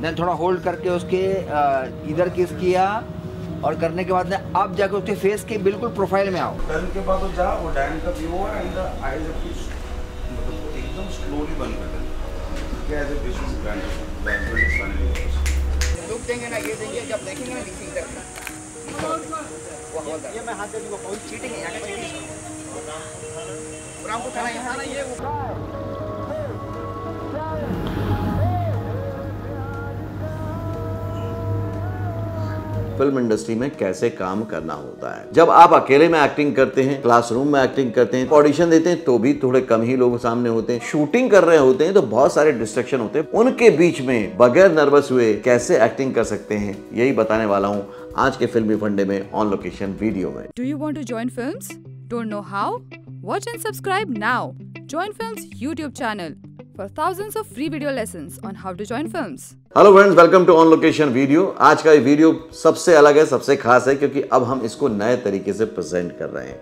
Then थोड़ा hold करके उसके इधर किस किया और करने के बाद में आप जाकर उसके फेस के बिल्कुल प्रोफाइल में आओ। टर्न के बाद वो जा, वो डैन का व्यू है एंड द आईज मतलब एकदम स्लोली बंद कर देना। क्या ऐसे विजुअल ब्रांड लुक देंगे ना, ये देंगे, जब देखेंगे ना नीचे इधर ये मैं हाथ देंगे, वो कोई चीटिंग है यहाँ पे। राम को खाना यहाँ ना ये फिल्म इंडस्ट्री में कैसे काम करना होता है। जब आप अकेले में एक्टिंग करते हैं, क्लासरूम में एक्टिंग करते हैं, ऑडिशन देते हैं तो भी थोड़े कम ही लोग सामने होते हैं, शूटिंग कर रहे होते हैं तो बहुत सारे डिस्ट्रैक्शन होते हैं, उनके बीच में बगैर नर्वस हुए कैसे एक्टिंग कर सकते हैं, यही बताने वाला हूँ आज के फिल्मी फंडे में ऑन लोकेशन वीडियो में। Do you want to join films? Don't know how? Watch and subscribe now. Join Films YouTube channel for thousands of free video lessons on how to join films. Hello friends, welcome to on location video. आज का ये video सबसे अलग है, सबसे खास है, क्योंकि अब हम इसको नए तरीके से प्रेजेंट कर रहे हैं।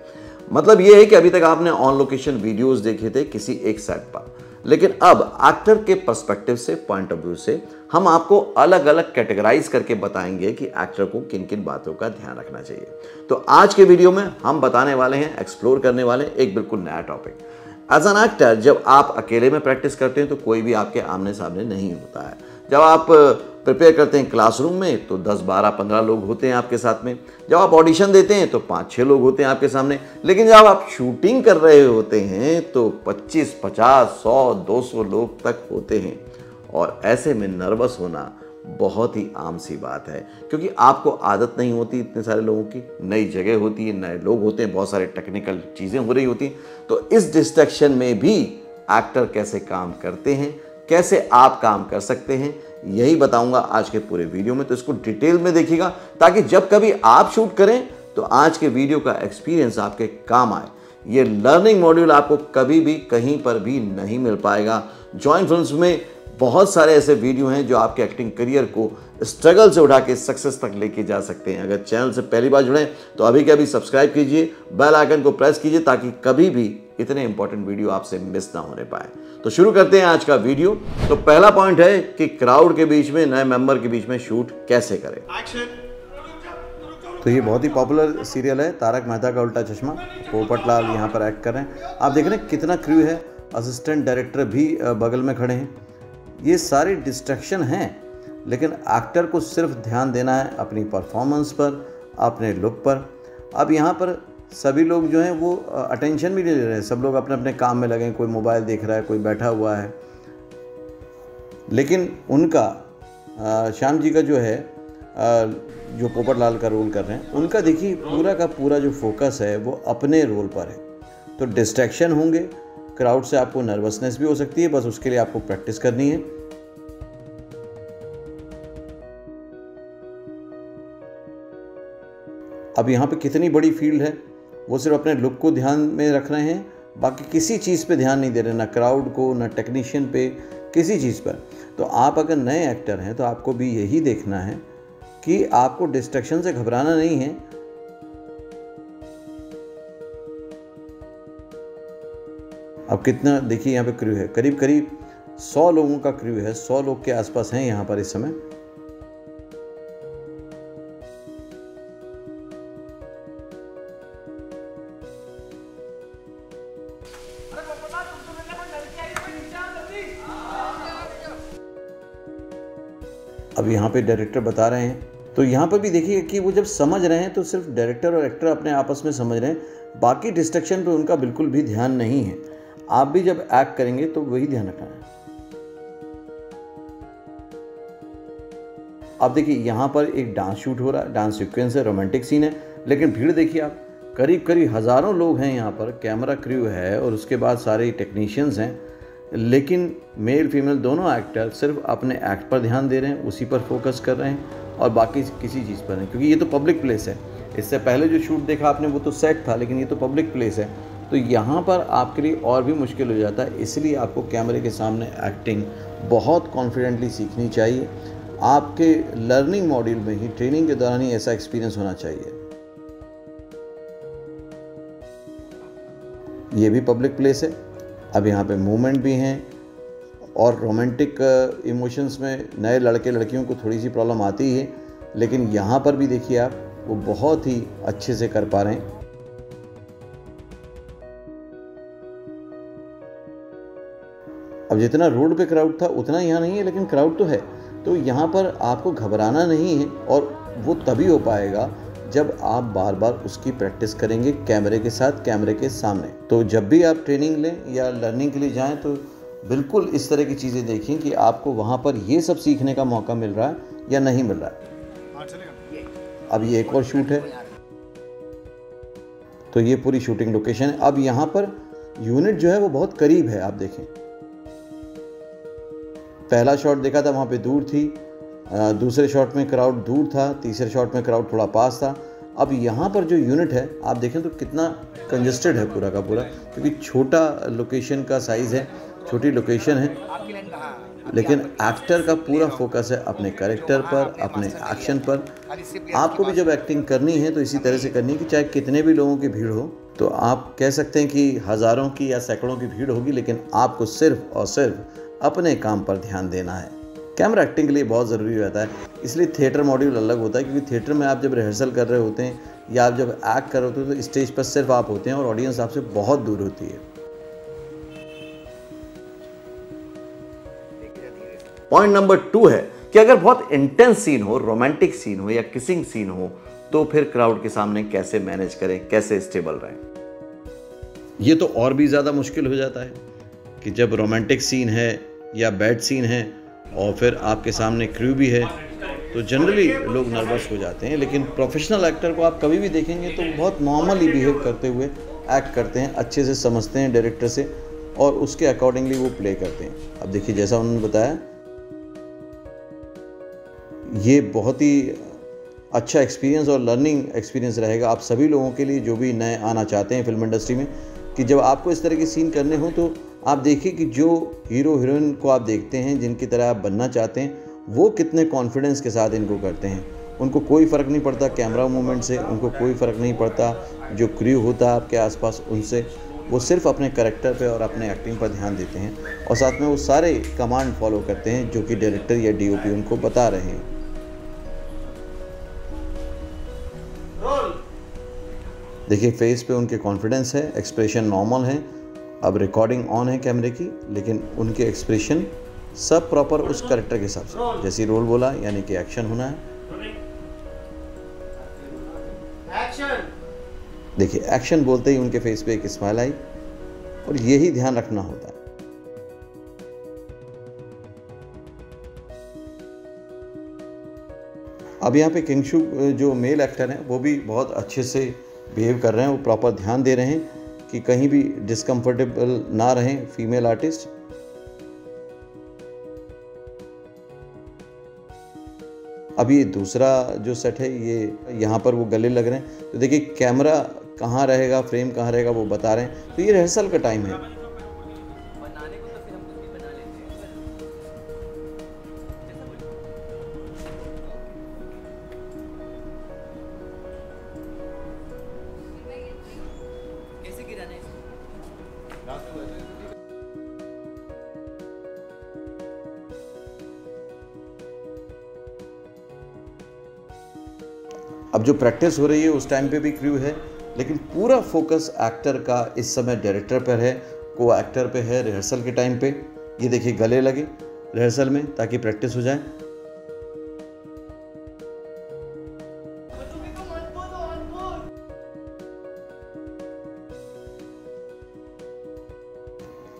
मतलब ये है कि अभी तक आपने ऑन लोकेशन वीडियोस देखे थे किसी एक सेट पर, लेकिन अब एक्टर के पर्सपेक्टिव से, पॉइंट ऑफ व्यू से हम आपको अलग अलग कैटेगराइज करके बताएंगे कि एक्टर को किन किन बातों का ध्यान रखना चाहिए। तो आज के वीडियो में हम बताने वाले हैं, एक्सप्लोर करने वाले हैं एक बिल्कुल नया टॉपिक। एज एन एक्टर जब आप अकेले में प्रैक्टिस करते हैं तो कोई भी आपके आमने सामने नहीं होता है। जब आप प्रिपेयर करते हैं क्लासरूम में तो 10, 12, 15 लोग होते हैं आपके साथ में। जब आप ऑडिशन देते हैं तो 5-6 लोग होते हैं आपके सामने। लेकिन जब आप शूटिंग कर रहे होते हैं तो 25, 50, 100, 200 लोग तक होते हैं। और ऐसे में नर्वस होना बहुत ही आम सी बात है, क्योंकि आपको आदत नहीं होती इतने सारे लोगों की, नई जगह होती है, नए लोग होते हैं, बहुत सारे टेक्निकल चीज़ें हो रही होती हैं। तो इस डिस्ट्रैक्शन में भी एक्टर कैसे काम करते हैं, कैसे आप काम कर सकते हैं, यही बताऊंगा आज के पूरे वीडियो में। तो इसको डिटेल में देखिएगा ताकि जब कभी आप शूट करें तो आज के वीडियो का एक्सपीरियंस आपके काम आए। ये लर्निंग मॉड्यूल आपको कभी भी कहीं पर भी नहीं मिल पाएगा। जॉइन फिल्म्स में बहुत सारे ऐसे वीडियो हैं जो आपके एक्टिंग करियर को स्ट्रगल से उठा के सक्सेस तक लेके जा सकते हैं। अगर चैनल से पहली बार जुड़े तो अभी के अभी सब्सक्राइब कीजिए, बेल आइकन को प्रेस कीजिए ताकि कभी भी इतने इंपॉर्टेंट वीडियो आपसे मिस ना होने पाए। तो शुरू करते हैं आज का वीडियो। तो पहला पॉइंट है कि क्राउड के बीच में, नए मेंबर के बीच में शूट कैसे करें। तो ये बहुत ही पॉपुलर सीरियल है तारक मेहता का उल्टा चश्मा। पोपटलाल यहाँ पर एक्ट कर रहे हैं। आप देख रहे हैं कितना क्रू है, असिस्टेंट डायरेक्टर भी बगल में खड़े हैं। ये सारे डिस्ट्रैक्शन हैं, लेकिन एक्टर को सिर्फ ध्यान देना है अपनी परफॉर्मेंस पर, अपने लुक पर। अब यहाँ पर सभी लोग जो हैं वो अटेंशन भी नहीं ले रहे हैं, सब लोग अपने अपने काम में लगे हैं। कोई मोबाइल देख रहा है, कोई बैठा हुआ है। लेकिन उनका श्याम जी का जो है, जो पोपटलाल का रोल कर रहे हैं, उनका देखिए पूरा का पूरा जो फोकस है वो अपने रोल पर है। तो डिस्ट्रैक्शन होंगे, क्राउड से आपको नर्वसनेस भी हो सकती है, बस उसके लिए आपको प्रैक्टिस करनी है। अब यहाँ पे कितनी बड़ी फील्ड है, वो सिर्फ अपने लुक को ध्यान में रख रहे हैं, बाकी किसी चीज़ पे ध्यान नहीं दे रहे, ना क्राउड को, ना टेक्नीशियन पे, किसी चीज़ पर। तो आप अगर नए एक्टर हैं तो आपको भी यही देखना है कि आपको डिस्ट्रैक्शन से घबराना नहीं है। अब कितना देखिए यहाँ पे क्रू है, करीब करीब 100 लोगों का क्रू है, 100 लोग के आसपास हैं यहाँ पर इस समय। अब यहाँ पे डायरेक्टर बता रहे हैं, तो यहाँ पर भी देखिए कि वो जब समझ रहे हैं तो सिर्फ डायरेक्टर और एक्टर अपने आपस में समझ रहे हैं, बाकी डिस्ट्रैक्शन पे उनका बिल्कुल भी ध्यान नहीं है। आप भी जब एक्ट करेंगे तो वही ध्यान रखना है। अब देखिए यहाँ पर एक डांस शूट हो रहा है, डांस सीक्वेंस है, रोमांटिक सीन है, लेकिन भीड़ देखिए आप, करीब करीब हज़ारों लोग हैं यहाँ पर, कैमरा क्रू है और उसके बाद सारे टेक्नीशियंस हैं। लेकिन मेल फीमेल दोनों एक्टर सिर्फ अपने एक्ट पर ध्यान दे रहे हैं, उसी पर फोकस कर रहे हैं और बाकी किसी चीज़ पर नहीं, क्योंकि ये तो पब्लिक प्लेस है। इससे पहले जो शूट देखा आपने वो तो सेट था, लेकिन ये तो पब्लिक प्लेस है, तो यहाँ पर आपके लिए और भी मुश्किल हो जाता है। इसलिए आपको कैमरे के सामने एक्टिंग बहुत कॉन्फिडेंटली सीखनी चाहिए। आपके लर्निंग मॉड्यूल में ही, ट्रेनिंग के दौरान ही ऐसा एक्सपीरियंस होना चाहिए। ये भी पब्लिक प्लेस है। अब यहाँ पे मूवमेंट भी हैं, और रोमांटिक इमोशंस में नए लड़के लड़कियों को थोड़ी सी प्रॉब्लम आती है, लेकिन यहाँ पर भी देखिए आप वो बहुत ही अच्छे से कर पा रहे हैं। अब जितना रोड पे क्राउड था उतना यहाँ नहीं है, लेकिन क्राउड तो है, तो यहाँ पर आपको घबराना नहीं है, और वो तभी हो पाएगा जब आप बार बार उसकी प्रैक्टिस करेंगे कैमरे के साथ, कैमरे के सामने। तो जब भी आप ट्रेनिंग लें या लर्निंग के लिए जाएं तो बिल्कुल इस तरह की चीज़ें देखें कि आपको वहाँ पर ये सब सीखने का मौका मिल रहा है या नहीं मिल रहा है। अब ये एक और शूट है, तो ये पूरी शूटिंग लोकेशन है। अब यहाँ पर यूनिट जो है वो बहुत करीब है, आप देखें। पहला शॉट देखा था वहाँ पे दूर थी, दूसरे शॉट में क्राउड दूर था, तीसरे शॉट में क्राउड थोड़ा पास था। अब यहाँ पर जो यूनिट है आप देखें तो कितना कंजस्टेड है पूरा का पूरा, क्योंकि छोटा लोकेशन का साइज़ है, छोटी लोकेशन है, लेकिन एक्टर का पूरा फोकस है अपने कैरेक्टर पर, अपने एक्शन पर। आपको भी जब एक्टिंग करनी है तो इसी तरह से करनी है कि चाहे कितने भी लोगों की भीड़ हो, तो आप कह सकते हैं कि हज़ारों की या सैकड़ों की भीड़ होगी, लेकिन आपको सिर्फ और सिर्फ अपने काम पर ध्यान देना है। कैमरा एक्टिंग के लिए बहुत ज़रूरी रहता है, इसलिए थिएटर मॉड्यूल अलग होता है, क्योंकि थिएटर में आप जब रिहर्सल कर रहे होते हैं या आप जब एक्ट कर रहे होते हैं तो स्टेज पर सिर्फ आप होते हैं और ऑडियंस आपसे बहुत दूर होती है। पॉइंट नंबर 2 है कि अगर बहुत इंटेंस सीन हो, रोमांटिक सीन हो या किसिंग सीन हो, तो फिर क्राउड के सामने कैसे मैनेज करें, कैसे स्टेबल रहें। ये तो और भी ज़्यादा मुश्किल हो जाता है कि जब रोमांटिक सीन है या बैड सीन है और फिर आपके सामने क्रू भी है, तो जनरली लोग नर्वस हो जाते हैं। लेकिन प्रोफेशनल एक्टर को आप कभी भी देखेंगे तो बहुत नॉर्मली बिहेव करते हुए एक्ट करते हैं, अच्छे से समझते हैं डायरेक्टर से और उसके अकॉर्डिंगली वो प्ले करते हैं। अब देखिए जैसा उन्होंने बताया, ये बहुत ही अच्छा एक्सपीरियंस और लर्निंग एक्सपीरियंस रहेगा आप सभी लोगों के लिए जो भी नए आना चाहते हैं फिल्म इंडस्ट्री में, कि जब आपको इस तरह के सीन करने हो तो आप देखिए कि जो हीरो हीरोइन को आप देखते हैं जिनकी तरह आप बनना चाहते हैं, वो कितने कॉन्फिडेंस के साथ इनको करते हैं। उनको कोई फ़र्क नहीं पड़ता कैमरा मूवमेंट से, उनको कोई फ़र्क नहीं पड़ता जो क्रू होता है आपके आसपास उनसे, वो सिर्फ अपने कैरेक्टर पे और अपने एक्टिंग पर ध्यान देते हैं और साथ में वो सारे कमांड फॉलो करते हैं जो कि डायरेक्टर या डीओपी उनको बता रहे हैं। देखिए फेस पे उनके कॉन्फिडेंस है, एक्सप्रेशन नॉर्मल है। अब रिकॉर्डिंग ऑन है कैमरे की, लेकिन उनके एक्सप्रेशन सब प्रॉपर उस कैरेक्टर के हिसाब से, जैसे रोल बोला यानी कि एक्शन होना है। देखिए एक्शन बोलते ही उनके फेस पे एक स्माइल आई और यही ध्यान रखना होता है। अब यहाँ पे किंगशु जो मेल एक्टर हैं वो भी बहुत अच्छे से बिहेव कर रहे हैं, वो प्रॉपर ध्यान दे रहे हैं कि कहीं भी डिस्कम्फर्टेबल ना रहें फीमेल आर्टिस्ट। अब ये दूसरा जो सेट है ये यहाँ पर वो गले लग रहे हैं, तो देखिए कैमरा कहाँ रहेगा, फ्रेम कहाँ रहेगा वो बता रहे हैं। तो ये रिहर्सल का टाइम है। अब जो प्रैक्टिस हो रही है उस टाइम पे भी क्रू है, लेकिन पूरा फोकस एक्टर का इस समय डायरेक्टर पर है, को एक्टर पे है रिहर्सल के टाइम पे। ये देखिए गले लगे रिहर्सल में ताकि प्रैक्टिस हो जाए।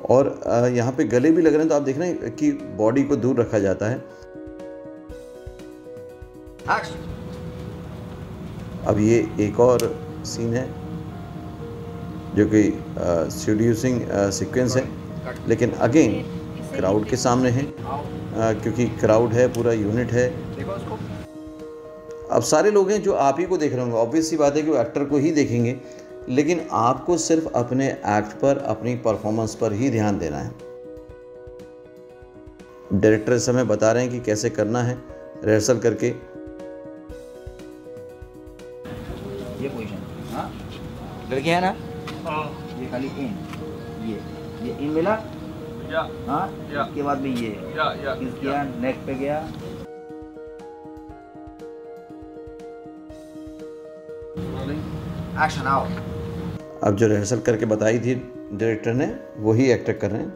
और यहाँ पे गले भी लग रहे हैं, तो आप देख रहे हैं कि बॉडी को दूर रखा जाता है। अब ये एक और सीन है जो कि सीड्यूसिंग सीक्वेंस है, लेकिन अगेन क्राउड के सामने है, क्योंकि क्राउड है, पूरा यूनिट है। अब सारे लोग हैं जो आप ही को देख रहे होंगे, ऑब्वियस सी बात है कि वो एक्टर को ही देखेंगे, लेकिन आपको सिर्फ अपने एक्ट पर, अपनी परफॉर्मेंस पर ही ध्यान देना है। डायरेक्टर इस समय बता रहे हैं कि कैसे करना है रिहर्सल करके। ये पोजीशन, हाँ लड़के है ना, ये खाली इन, ये इन मिला, हाँ, इसके बाद में ये किस किया, नेक पे गया, एक्शन आओ। अब जो रिहर्सल करके बताई थी डायरेक्टर ने वही एक्टर कर रहे हैं,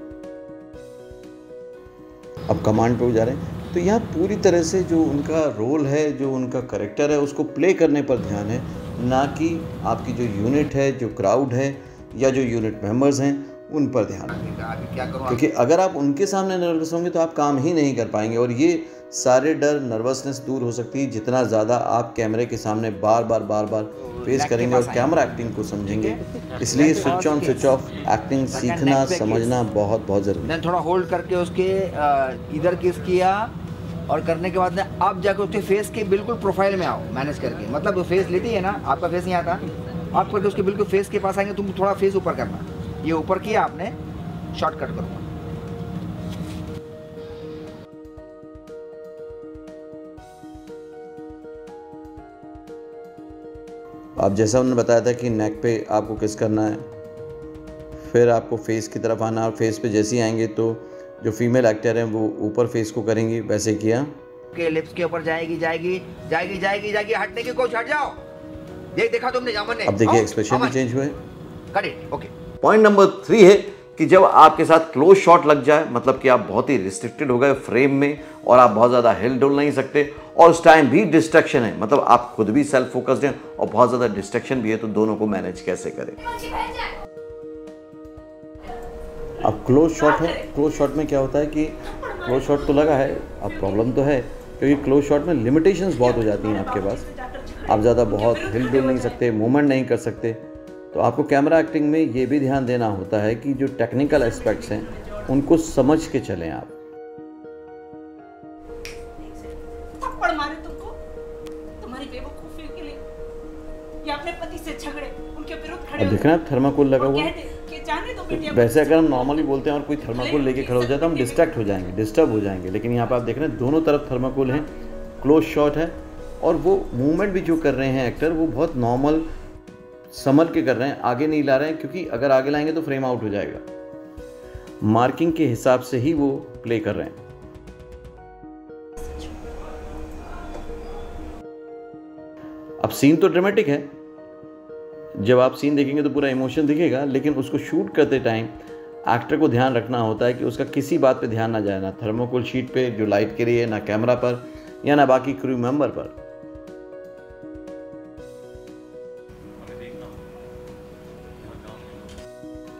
अब कमांड पे वो जा रहे हैं। तो यहाँ पूरी तरह से जो उनका रोल है, जो उनका कैरेक्टर है, उसको प्ले करने पर ध्यान है, ना कि आपकी जो यूनिट है, जो क्राउड है या जो यूनिट मेंबर्स हैं उन पर ध्यान है। क्योंकि अगर आप उनके सामने नर्वस होंगे तो आप काम ही नहीं कर पाएंगे, और ये सारे डर, नर्वसनेस दूर हो सकती है जितना ज़्यादा आप कैमरे के सामने बार बार फेस करेंगे और कैमरा एक्टिंग को समझेंगे। इसलिए switch on switch off acting सीखना, समझना बहुत ज़रूरी है। थोड़ा होल्ड करके उसके इधर किस किया और करने के बाद में आप जाकर उसके फेस के बिल्कुल प्रोफाइल में आओ, मैनेज करके। मतलब फेस लेती है ना, आपका फेस नहीं आता, आप करके उसके बिल्कुल फेस के पास आएंगे, तुम थोड़ा फेस ऊपर करना, ये ऊपर किया आपने, शॉर्टकट करो। अब जैसा उन्होंने बताया था कि नेक पे आपको किस करना है, फिर आपको फेस की तरफ आना, और फेस पे जैसे ही आएंगे तो जो फीमेल एक्टर हैं वो ऊपर फेस को करेंगी, वैसे किया के लिप्स के ऊपर जाएगी, हटने की कोशिश, हट जाओ, ये देखा तुमने जामन ने। अब देखिए एक्सप्रेशन भी चेंज हुए। Correct, okay. पॉइंट नंबर 3 है कि जब आपके साथ क्लोज शॉट लग जाए, मतलब कि आप बहुत ही रिस्ट्रिक्टेड हो गए फ्रेम में और आप बहुत ज़्यादा हिल डुल नहीं सकते, और उस टाइम भी डिस्ट्रैक्शन है, मतलब आप खुद भी सेल्फ फोकस्ड हैं और बहुत ज़्यादा डिस्ट्रैक्शन भी है, तो दोनों को मैनेज कैसे करें। अब क्लोज शॉट है, क्लोज शॉट में क्या होता है कि क्लोज शॉट तो लगा है, अब प्रॉब्लम तो है क्योंकि क्लोज शॉट में लिमिटेशंस बहुत हो जाती हैं आपके पास, आप ज़्यादा बहुत हिल डुल नहीं सकते, मूवमेंट नहीं कर सकते। तो आपको कैमरा एक्टिंग में ये भी ध्यान देना होता है कि जो टेक्निकल एस्पेक्ट्स हैं उनको समझ के चलें आप। थप्पड़ मारे तुमको तुम्हारी बेवकूफी के लिए, या अपने पति से झगड़े, उनके विरुद्ध खड़े। अब देखना थर्माकोल लगा हुआ, तो वैसे अगर हम नॉर्मली बोलते हैं और कोई थर्माकोल लेके खड़ा हो जाए तो हम डिस्ट्रैक्ट हो जाएंगे, डिस्टर्ब हो जाएंगे, लेकिन यहाँ पर आप देख रहे हैं दोनों तरफ थर्माकोल हैं, क्लोज शॉट है, और वो मूवमेंट भी जो कर रहे हैं एक्टर वो बहुत नॉर्मल संभल के कर रहे हैं, आगे नहीं ला रहे हैं, क्योंकि अगर आगे लाएंगे तो फ्रेम आउट हो जाएगा। मार्किंग के हिसाब से ही वो प्ले कर रहे हैं। अब सीन तो ड्रामेटिक है, जब आप सीन देखेंगे तो पूरा इमोशन दिखेगा, लेकिन उसको शूट करते टाइम एक्टर को ध्यान रखना होता है कि उसका किसी बात पे ध्यान ना जाए, ना थर्मोकोल शीट पे जो लाइट के लिए, ना कैमरा पर, या ना बाकी क्रू मेंबर पर।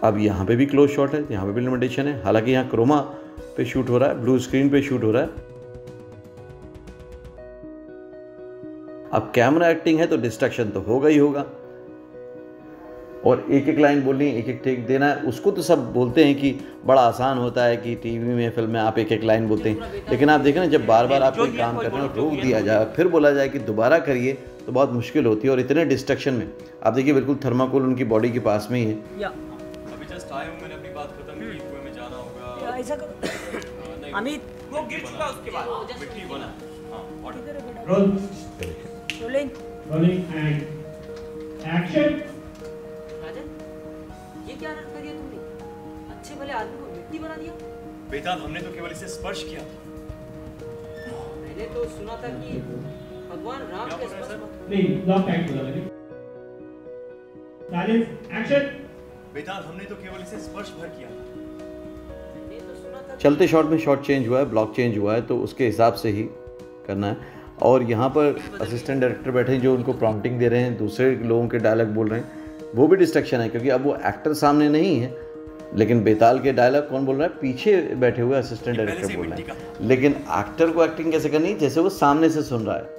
अब यहाँ पे भी क्लोज शॉट है, यहाँ पे भी लिमिटेशन है, हालांकि यहाँ क्रोमा पे शूट हो रहा है, ब्लू स्क्रीन पे शूट हो रहा है। अब कैमरा एक्टिंग है तो डिस्ट्रैक्शन तो होगा ही होगा, और एक एक लाइन बोलनी, एक एक टेक देना है, उसको तो सब बोलते हैं कि बड़ा आसान होता है कि टीवी में, फिल्म में आप एक एक लाइन बोलते हैं, लेकिन आप देखें ना जब बार बार आप कोई काम कर रहे हो, रोक दिया जाए, फिर बोला जाए कि दोबारा करिए, तो बहुत मुश्किल होती है। और इतने डिस्ट्रैक्शन में आप देखिए बिल्कुल थर्माकोल उनकी बॉडी के पास में ही है। अभी जस्ट आया हूं, मैंने अपनी बात खत्म की, कुएं में जाना होगा। ऐसा करो अमित, वो गिर चुका उसके बाद मिट्टी बना। हां, ऑर्डर रोलिंग एंड एक्शन। राजन, ये क्या रट करी है तुमने? अच्छे भले आदमी को मिट्टी बना दिया। बेताल, हमने तो केवल इसे स्पर्श किया। मैंने तो सुना था कि भगवान राम के स्पर्श नहीं, लॉक टाइट बोला मैंने। Silence, action. बेताल, हमने तो केवल इसे स्पर्श भर किया। मैंने तो सुना था चलते शॉट में शॉट चेंज हुआ है, ब्लॉक चेंज हुआ है, तो उसके हिसाब से ही करना है। और यहाँ पर असिस्टेंट डायरेक्टर बैठे हैं जो उनको प्रॉम्प्टिंग दे रहे हैं, दूसरे लोगों के डायलॉग बोल रहे हैं, वो भी डिस्ट्रैक्शन है, क्योंकि अब वो एक्टर सामने नहीं है, लेकिन बेताल के डायलॉग कौन बोल रहा है? पीछे बैठे हुए असिस्टेंट डायरेक्टर बोल रहे हैं। लेकिन एक्टर को एक्टिंग कैसे करनी है? जैसे वो सामने से सुन रहा है।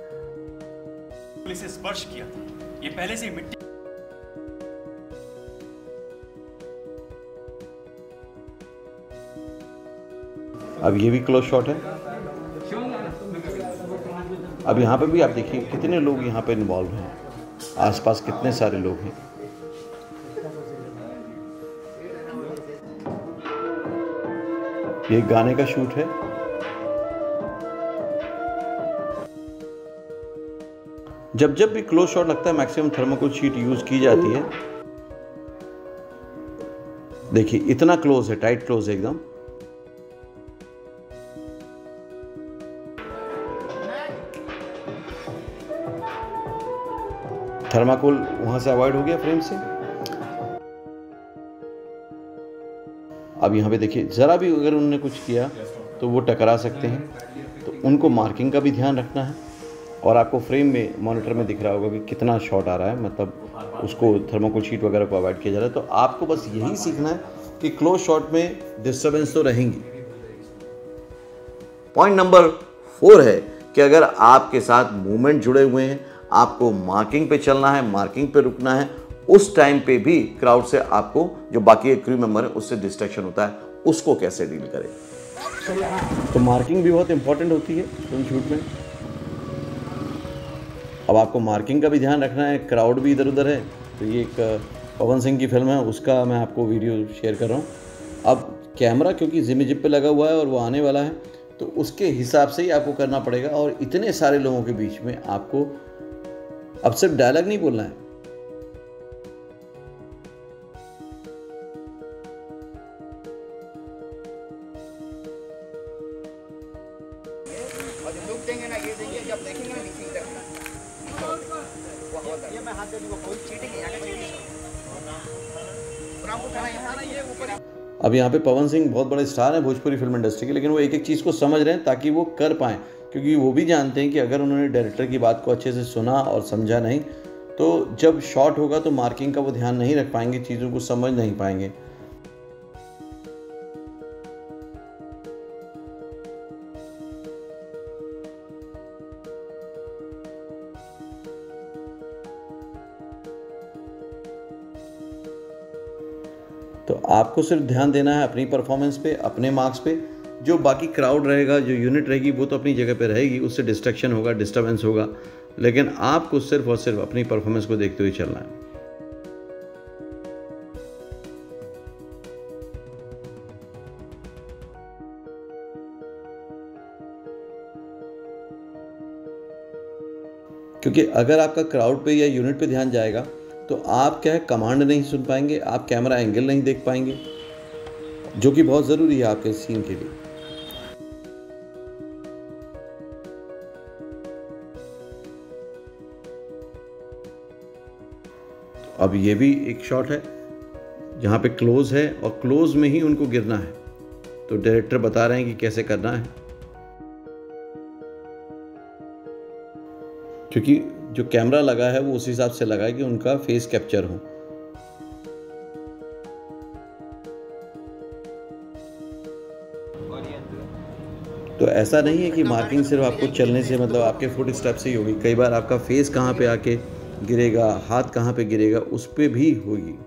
इसे स्पर्श किया था, ये पहले से ही मिट्टी। अब ये भी क्लोज शॉट है। अब यहाँ पे भी आप देखिए कितने लोग यहाँ पे इन्वॉल्व हैं, आसपास कितने सारे लोग हैं। ये गाने का शूट है। जब जब भी क्लोज शॉट लगता है मैक्सिमम थर्मोकोल शीट यूज की जाती है। देखिए इतना क्लोज है, टाइट क्लोज है एकदम। थर्माकोल वहाँ से अवॉइड हो गया फ्रेम से। अब यहाँ पे देखिए ज़रा भी अगर उन्होंने कुछ किया तो वो टकरा सकते हैं, तो उनको मार्किंग का भी ध्यान रखना है। और आपको फ्रेम में मॉनिटर में दिख रहा होगा कि कितना शॉट आ रहा है, मतलब उसको थर्माकोल शीट वगैरह को अवॉइड किया जा रहा है। तो आपको बस यही सीखना है कि क्लोज शॉट में डिस्टर्बेंस तो रहेंगी। पॉइंट नंबर 4 है कि अगर आपके साथ मूवमेंट जुड़े हुए हैं, आपको मार्किंग पे चलना है, मार्किंग पे रुकना है, उस टाइम पे भी क्राउड से आपको जो बाकी क्रू मेंबर है उससे डिस्ट्रैक्शन होता है, उसको कैसे डील करें। तो मार्किंग भी बहुत इंपॉर्टेंट होती है फिल्म शूट में। अब आपको मार्किंग का भी ध्यान रखना है, क्राउड भी इधर उधर है। तो ये एक पवन सिंह की फिल्म है, उसका मैं आपको वीडियो शेयर कर रहा हूँ। अब कैमरा क्योंकि जिप पे लगा हुआ है और वो आने वाला है, तो उसके हिसाब से ही आपको करना पड़ेगा। और इतने सारे लोगों के बीच में आपको अब सिर्फ डायलॉग नहीं बोलना है, और जब लोग देंगे ना, ये देंगे, जब देखेंगे ना नीचे इधर ये मैं हाथ दे दूंगा, कोई चीटिंग है यहाँ ऊपर। अब यहाँ पे पवन सिंह बहुत बड़े स्टार हैं भोजपुरी फिल्म इंडस्ट्री के, लेकिन वो एक एक चीज़ को समझ रहे हैं ताकि वो कर पाएँ, क्योंकि वो भी जानते हैं कि अगर उन्होंने डायरेक्टर की बात को अच्छे से सुना और समझा नहीं, तो जब शॉट होगा तो मार्किंग का वो ध्यान नहीं रख पाएंगे, चीज़ों को समझ नहीं पाएंगे। तो आपको सिर्फ ध्यान देना है अपनी परफॉर्मेंस पे, अपने मार्क्स पे। जो बाकी क्राउड रहेगा, जो यूनिट रहेगी, वो तो अपनी जगह पे रहेगी, उससे डिस्ट्रैक्शन होगा, डिस्टर्बेंस होगा, लेकिन आपको सिर्फ और सिर्फ अपनी परफॉर्मेंस को देखते हुए चलना है। क्योंकि अगर आपका क्राउड पे या यूनिट पे ध्यान जाएगा तो आप क्या है, कमांड नहीं सुन पाएंगे, आप कैमरा एंगल नहीं देख पाएंगे, जो कि बहुत ज़रूरी है आपके सीन के लिए। अब ये भी एक शॉट है जहाँ पे क्लोज है और क्लोज में ही उनको गिरना है, तो डायरेक्टर बता रहे हैं कि कैसे करना है, क्योंकि जो कैमरा लगा है वो उस हिसाब से लगा है कि उनका फेस कैप्चर हो। तो ऐसा नहीं है कि मार्किंग सिर्फ आपको चलने से, मतलब आपके फुट स्टेप से ही होगी। कई बार आपका फेस कहाँ पे आके गिरेगा, हाथ कहाँ पे गिरेगा, उस पे भी होगी।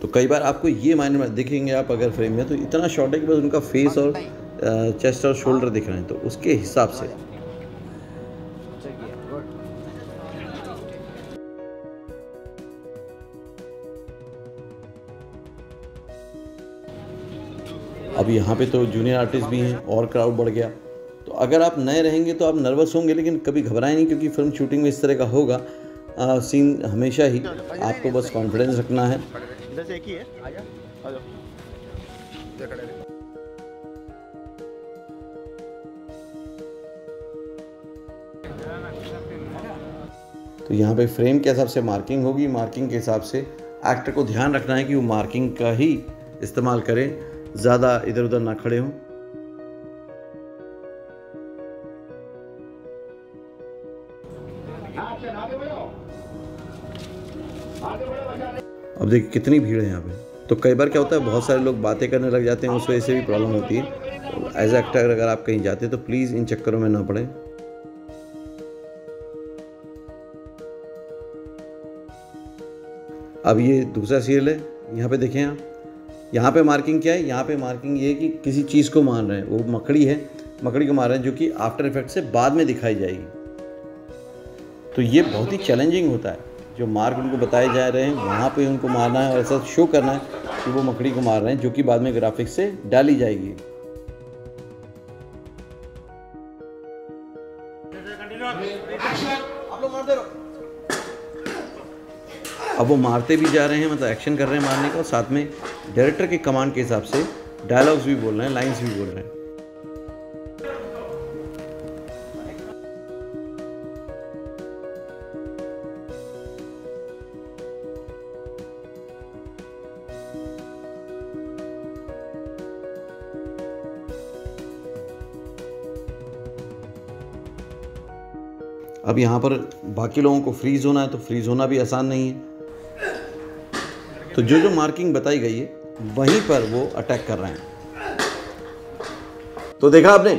तो कई बार आपको ये मायने में देखेंगे आप अगर फ्रेम में, तो इतना शॉर्ट है कि बस उनका फेस और चेस्ट और शोल्डर दिख रहे हैं, तो उसके हिसाब से। अब यहाँ पे तो जूनियर आर्टिस्ट भी हैं और क्राउड बढ़ गया। तो अगर आप नए रहेंगे तो आप नर्वस होंगे, लेकिन कभी घबराएं नहीं, क्योंकि फिल्म शूटिंग में इस तरह का होगा सीन हमेशा ही। आपको बस कॉन्फिडेंस रखना है। तो यहाँ पे फ्रेम के हिसाब से मार्किंग होगी, मार्किंग के हिसाब से एक्टर को ध्यान रखना है कि वो मार्किंग का ही इस्तेमाल करें, ज़्यादा इधर उधर ना खड़े हों। अब देखिए कितनी भीड़ है यहाँ पे। तो कई बार क्या होता है, बहुत सारे लोग बातें करने लग जाते हैं, उस वजह से भी प्रॉब्लम होती है। तो एज एक्टर अगर आप कहीं जाते हैं तो प्लीज़ इन चक्करों में ना पड़े। अब ये दूसरा सीरियल है, यहाँ पे देखें आप, यहाँ पे मार्किंग क्या है, यहाँ पे मार्किंग ये है कि किसी चीज़ को मार रहे हैं, वो मकड़ी है, मकड़ी को मार रहे हैं, जो कि आफ्टर इफेक्ट से बाद में दिखाई जाएगी। तो ये बहुत ही चैलेंजिंग होता है, जो मार्क उनको बताए जा रहे हैं वहाँ पे उनको मारना है और ऐसा शो करना है कि वो मकड़ी को मार रहे हैं, जो कि बाद में ग्राफिक्स से डाली जाएगी। अब वो मारते भी जा रहे हैं, मतलब एक्शन कर रहे हैं मारने का, और साथ में डायरेक्टर के कमांड के हिसाब से डायलॉग्स भी बोल रहे हैं, लाइंस भी बोल रहे हैं। अब यहाँ पर बाकी लोगों को फ्रीज होना है तो फ्रीज होना भी आसान नहीं है। तो जो जो मार्किंग बताई गई है वहीं पर वो अटैक कर रहे हैं। तो देखा आपने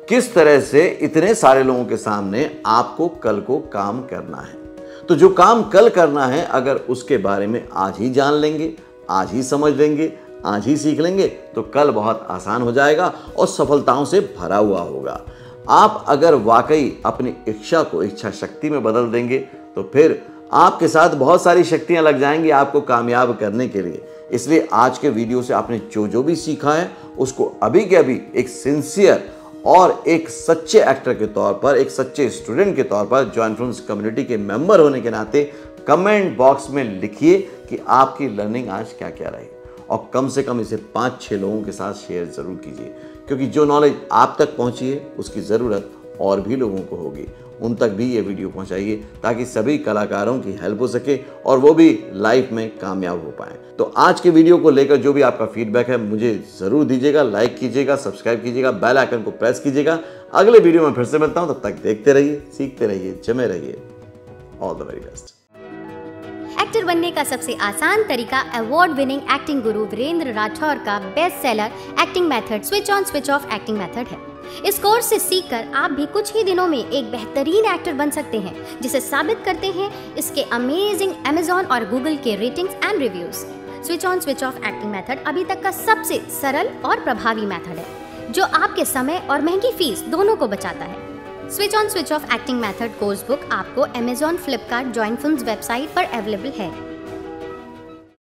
किस तरह से इतने सारे लोगों के सामने आपको कल को काम करना है। तो जो काम कल करना है, अगर उसके बारे में आज ही जान लेंगे, आज ही समझ लेंगे, आज ही सीख लेंगे, तो कल बहुत आसान हो जाएगा और सफलताओं से भरा हुआ होगा। आप अगर वाकई अपनी इच्छा को इच्छा शक्ति में बदल देंगे तो फिर आपके साथ बहुत सारी शक्तियां लग जाएंगी आपको कामयाब करने के लिए। इसलिए आज के वीडियो से आपने जो भी सीखा है उसको अभी के अभी एक सिंसियर और एक सच्चे एक्टर के तौर पर, एक सच्चे स्टूडेंट के तौर पर, जॉइन फिल्म्स कम्युनिटी के मेंबर होने के नाते कमेंट बॉक्स में लिखिए कि आपकी लर्निंग आज क्या क्या रही, और कम से कम इसे 5-6 लोगों के साथ शेयर जरूर कीजिए, क्योंकि जो नॉलेज आप तक पहुंची है उसकी ज़रूरत और भी लोगों को होगी। उन तक भी ये वीडियो पहुंचाइए ताकि सभी कलाकारों की हेल्प हो सके और वो भी लाइफ में कामयाब हो पाएं। तो आज के वीडियो को लेकर जो भी आपका फीडबैक है मुझे ज़रूर दीजिएगा, लाइक कीजिएगा, सब्सक्राइब कीजिएगा, बेल आइकन को प्रेस कीजिएगा। अगले वीडियो में फिर से मिलता हूं, तब तक देखते रहिए, सीखते रहिए, जमे रहिए। All the very best. Actor बनने का सबसे आसान तरीका अवार्ड विनिंग एक्टिंग गुरु वीरेंद्र राठौर का best seller acting method switch on switch off acting method है। इस कोर्स से सीखकर आप भी कुछ ही दिनों में एक बेहतरीन एक्टर बन सकते हैं, जिसे साबित करते हैं इसके अमेजिंग Amazon और Google के ratings and reviews. Switch on switch off acting method अभी तक का सबसे सरल और प्रभावी मेथड है, जो आपके समय और महंगी फीस दोनों को बचाता है। Switch on switch off acting method course book आपको Amazon, Flipkart, join films website पर अवेलेबल है।